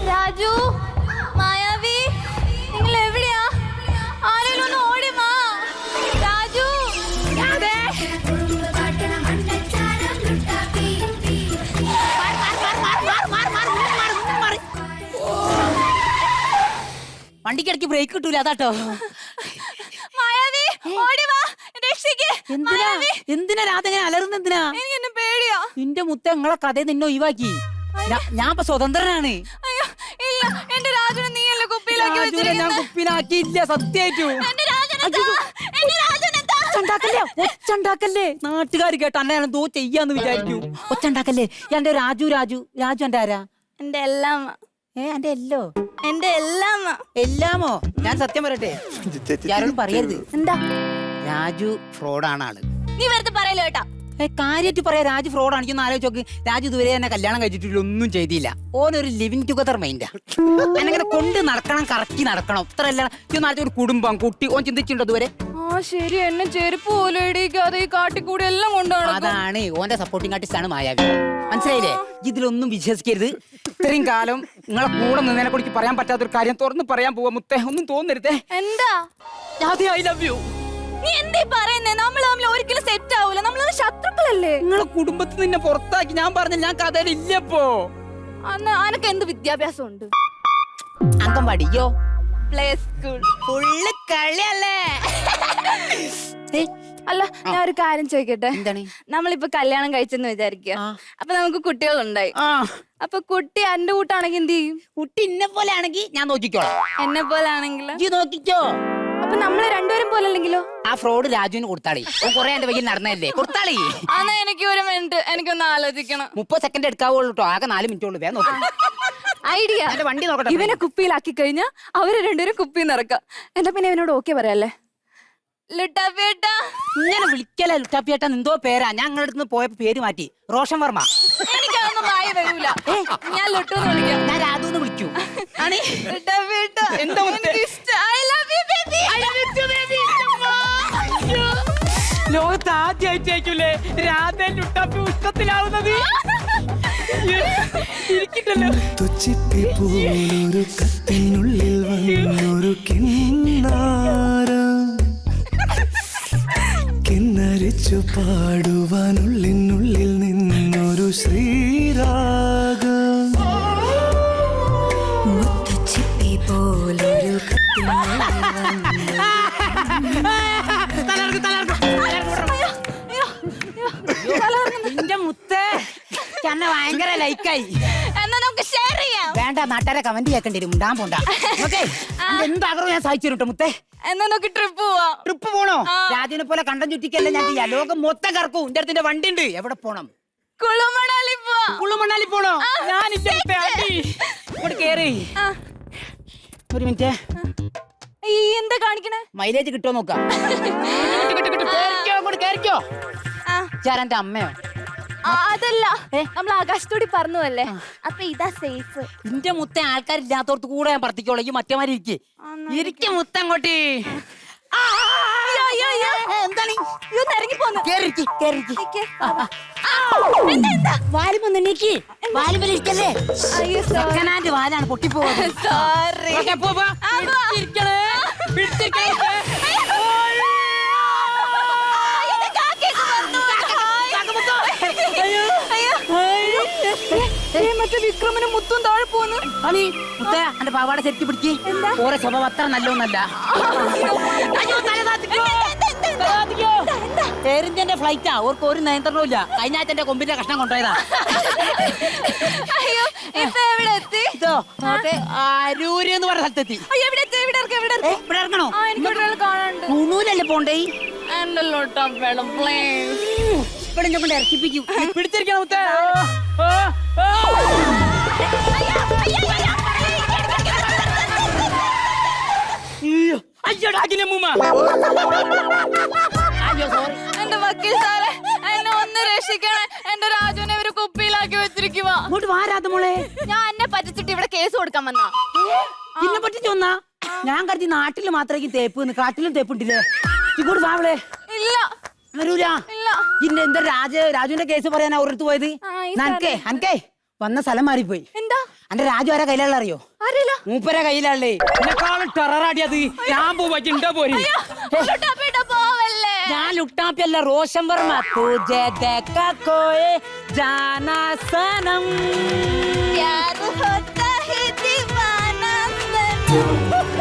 രാജു, മായാവി, നിങ്ങൾ എവിടെയാ? ആരെങ്കിലും ഒന്ന് ഓടി വാ. രാജു, വണ്ടിക്കിടയ്ക്ക് ബ്രേക്ക് കിട്ടൂല അതാട്ടോ. മായാവി, ഓടി വാ, രക്ഷിക്ക്. എന്തിനാ രാധ ഇങ്ങനെ അലറുന്ന? എന്തിനാ? എനിക്ക് പേടിയാ. നിന്റെ മുത്ത നിങ്ങളെ കഥ നിന്നെ ഒഴിവാക്കി. ഞാൻ ഇപ്പൊ സ്വതന്ത്രനാണ്. അയ്യോ ഇല്ല, എന്റെ രാജുനെ നീയല്ലേ കുപ്പിയിലാക്കി വെച്ചിരിക്കുന്നത്? ഞാൻ കുപ്പിയിലാക്കിയില്ല, സത്യമായിട്ടു. ഒച്ചുണ്ടാക്കല്ലേ, നാട്ടുകാർ കേട്ടോ അന്നെ എന്തോ ചെയ്യാന്ന് വിചാരിക്കൂ. ഒച്ചുണ്ടാക്കല്ലേ. എന്റെ രാജു രാജു രാജു എന്റെ ആരാ? എന്റെ എല്ലാം. എന്റെ എല്ലോ? എന്റെ എല്ലാമ. എല്ലാമോ? ഞാൻ സത്യം പറയട്ടെ, ആരോടും പറയരുത്. എന്താ? രാജു ഫ്രോഡാണ് ആള്. നീ വെറുതെ പറയല്ലോ കേട്ടാ. കാര്യമായിട്ട് പറയാ, രാജു ഫ്രോഡ് ആണെന്ന് ആലോചിച്ച് നോക്ക്. രാജു ഇതുവരെ തന്നെ കല്യാണം കഴിച്ചിട്ടില്ല, ഒന്നും ചെയ്തില്ല. ഓനൊരു ലിവിങ് ടുഗദർ മൈൻഡാ. അങ്ങനെ കൊണ്ട് നടക്കണം, കറക്കി നടക്കണം. ഇത്ര അല്ല ഒരു കുടുംബം, കുട്ടി. ഓൻ ചിന്തിച്ചിട്ടുണ്ടോ ഇതുവരെ? ശരി, എന്നെ ചെരുപ്പ് പോലെ ഇടിക്കാതെ ഈ കാട്ടിക്കൂടി എല്ലാം കൊണ്ടാണ്. അതാണ് ഓന്റെ സപ്പോർട്ടിംഗ് ആർട്ടിസ്റ്റ് ആണ് മായാവി. മനസ്സിലായില്ലേ? ഇതിലൊന്നും വിശ്വസിക്കരുത്. ഇത്രയും കാലം നിങ്ങളെ കൂടെ നിന്നതിനെ കുറിച്ച് പറയാൻ പറ്റാത്തൊരു കാര്യം തുറന്ന് പറയാൻ പോവാ മുത്തേ. ഒന്നും തോന്നരുതേ. എന്താ? I love you. നീ എന്തേ പറയുന്നേ? നമ്മൾ തമ്മിൽ ഒരിക്കലും സെറ്റ് ആവൂല. നമ്മളത് ശത്രുക്കളല്ലേ? നിങ്ങളെ കുടുംബത്തിൽ നിന്നെ പുറത്താക്കി. ഞാൻ പറഞ്ഞ ഞാൻ കഥയിൽ ഇല്ലപ്പോ. അനക്ക് എന്ത് വിദ്യാഭ്യാസം ഉണ്ട്? അംഗൻവാടിയോ? Play school. ഫുള്ള് കളിയല്ലേ? അല്ല, ഞാൻ ഒരു കാര്യം ചോദിക്കട്ടെ. എന്താണ്? നമ്മളിപ്പോ കല്യാണം കഴിച്ചെന്ന് വിചാരിക്കുക. അപ്പൊ നമുക്ക് കുട്ടികളുണ്ടായി. അപ്പൊ കുട്ടി എന്റെ കൂട്ടാണെങ്കിൽ എന്ത് ചെയ്യും? കുട്ടി എന്നെ പോലെ ആണെങ്കിൽ ഞാൻ നോക്കിക്കോളാം. എന്നെ പോലെ ആണെങ്കിലോ? നോക്കിക്കോ. അപ്പൊ നമ്മളെ രണ്ടുപേരും പോലെ അല്ലെങ്കിലോ? ആ ഫ്രോഡ് രാജുവിന് കൊടുത്താളി. കൊറേ എന്റെ വയ്യിൽ നടന്നല്ലേ, കൊടുത്താളി. എന്നാ എനിക്ക് ഒരു മിനിറ്റ്, എനിക്കൊന്ന് ആലോചിക്കണം. 30 സെക്കൻഡ് എടുക്കാവുള്ളൂ കേട്ടോ. ആകെ 4 മിനിറ്റ് ഉള്ളൂ. വേഗം നോക്കാം. ഐഡിയ. വണ്ടി നോക്കട്ടെ. ഇവനെ കുപ്പിയിലാക്കി കഴിഞ്ഞാ അവര് രണ്ടുപേരും കുപ്പിയിൽ നിറക്കാം. എന്താ പിന്നെ ഇവനോട് ഓക്കെ പറയാല്ലേ? ലുട്ടാപ്പിയേട്ടാ. ഇങ്ങനെ വിളിക്കല്ലേ ലുട്ടാപ്പിയേട്ടാ? എന്തോ പേരാ. ഞാൻ നിങ്ങളുടെ അടുത്ത് പോയപ്പോ പേര് മാറ്റി. റോഷൻ വർമ്മ. എനിക്കതൊന്നും വായി വരൂല. ഞാൻ ലുട്ടു എന്ന് വിളിക്കാം. ഞാൻ രാധു എന്ന് വിളിക്കൂ. ലുട്ടാപ്പിയേട്ടാ, ലോകത്ത് ആദ്യമായിട്ടേക്കൂലേ രാധ ലുട്ടാപ്പി ഇഷ്ടത്തിലാവുന്നത്? പോലൊരു കത്തിനുള്ളിൽ വന്നൊരു കിന്നാരം കിന്നരിച്ചു പാടുവാനുള്ളിനുള്ളിൽ നിന്നൊരു ശ്രീരാഗം മുത്തുച്ചിപ്പി പോലൊരു നിന്റെ മുത്തേ എന്നെ ഭയങ്കര ലൈക്കായി. എന്നാ നമുക്ക് ഷെയർ ചെയ്യാം. വേണ്ട, നാട്ടുകാരെ കമന്റ് കേൾക്കേണ്ടി വരും. ഉണ്ടാൻ പോണ്ട. എന്താഗ്രഹം ഞാൻ സഹായിച്ചു തരും മുത്തേ. എന്നാ നമുക്ക് ട്രിപ്പ് പോവാം. ട്രിപ്പ് പോണോ? രാജുവിനെ പോലെ കണ്ടം ചുറ്റിക്കല്ലേ ഞാൻ ചെയ്യാം. ലോകം മൊത്തം കറക്കും. എന്റെ അടുത്തിന്റെ വണ്ടി ഉണ്ട്. എവിടെ പോണം? കുളുമണാലി പോവാം. കുളുമണാലി പോണോ? ഞാനില്ല മുത്തേ. ഇങ്ങോട്ട് കേറി. ഒരു മിനിറ്റ്. എന്താ കാണിക്കണേ? മൈലേജ് കിട്ടുമോ നോക്കാം. കേറിക്കോ. ചേരന്റെ അമ്മയോ? അതല്ല, നമ്മൾ ആകാശത്തോടി പറഞ്ഞല്ലേ. അപ്പൊ ഇതാ സേഫ്. നിന്റെ മുത്ത ആൾക്കാരില്ലാത്തോടത്ത് കൂടെ ഞാൻ പറത്തിക്കോളൂ. ഈ മറ്റേമാരി ഇരിക്ക മുത്ത അങ്ങോട്ട്. എന്താണ് ഇറങ്ങി പോന്നു? വാലാണ് പൊട്ടിപ്പോകുന്നത്. മറ്റേ വിക്രമനും മുത്തും താഴെ പോന്നു. എന്റെ പാവാട ശരിക്കും പിടിക്ക്. ഓരോ സ്വഭാവം അത്ര നല്ലോന്നല്ല. എയർ ഇന്ത്യന്റെ ഫ്ലൈറ്റാ. ഓർക്ക് ഒരു നിയന്ത്രണവും ഇല്ല. കഴിഞ്ഞ ആഴ്ച എന്റെ കൊമ്പിന്റെ കഷ്ണം കൊണ്ടുപോയതാ. അയ്യോ, ഇപ്പൊ എവിടെ എത്തി? ഇതോ അരൂര് എന്ന് പറഞ്ഞ സ്ഥലത്തെത്തി. ഇവിടെ ഇറങ്ങണോ? കുണൂരല്ലേ പോണ്ടേ? ഇവിടെ ഞാൻ കൊണ്ട് ഇറക്കിപ്പിക്കും. പിടിച്ചിരിക്കണം മുത്തേ. എന്റെ വക്കീൽ സാറേ, എന്നെ ഒന്ന് രക്ഷിക്കണേ. എന്റെ രാജുവിനെ ഒരു കുപ്പിയിലാക്കി വെച്ചിരിക്കുക. ഞാൻ എന്നെ പറ്റിച്ചിട്ട് ഇവിടെ കേസ് കൊടുക്കാൻ വന്നാ. എന്നെ പറ്റിച്ച് വന്നാ? ഞാൻ കരുതി നാട്ടില് മാത്രമേ തേപ്പ്, കാട്ടിലും തേപ്പുണ്ടില്ലേ? ഇങ്ങോട്ട് വാവളെ. ഇല്ല, വരൂല. ഇല്ല. ഇന്ന എന്താ രാജുവിന്റെ കേസ് പറയാനാ അവരടുത്ത് പോയത്? അനക്കേ വന്ന സ്ഥലം മാറിപ്പോയി. എന്താ അന്റെ രാജു ആരാ കയ്യിലുള്ള അറിയോ? അറിയില്ല. മൂപ്പര കയ്യിലാളേ. എന്നെക്കാളും ടെററാടിയത്. ഞാൻ പോവാ പോരി. പോവല്ലേ? ഞാൻ ലുട്ടാപ്പിയല്ല, റോഷൻ വർമ്മ. തുജെ ദേഖാ കോയ് ജാനാ സനം. പ്യാർ ഹോത്താ ഹൈ ദീവാനാ സനം.